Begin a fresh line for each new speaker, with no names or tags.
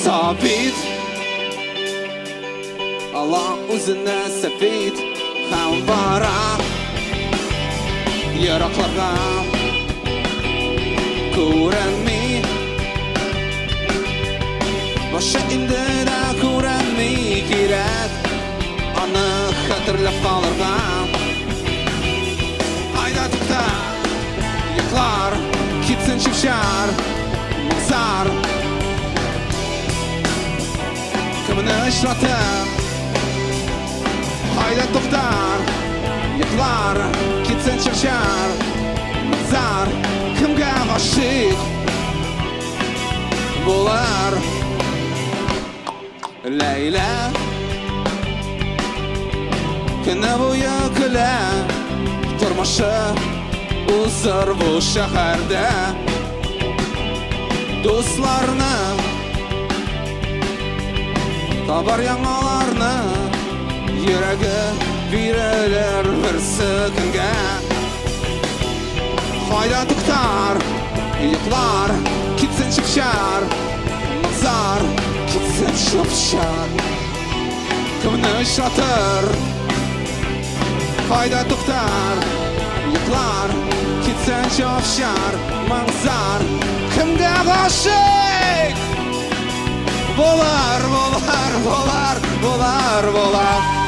Sabit Allah özüne səbit Həm vara Yaraqlara Көрәнmi Başa indi də көрәнmi Керек Аны xətırləb qalırğa Ayda tıqda Yıqlar Kitsin şifşar Mızar Kımını işlatır Hayda toxtar Yıqlar Kitsin şifşar Mızar Kimga aşık Bolar Leyla Күні бойы күлә Тұрмашы Uzar bu şəhərdə Dostlarını Tabar yangalarını Yürəgi Birələr bir sıkıngə Hayda tıqtar Yıqlar Kitsin şifşar Mızar Kitsin şifşar Kimini işlatır Hayda tıqtar Yıqlar Kitsin şifşar Mızar Kimga aşık Bolar, bolar, bolar, bolar, bolar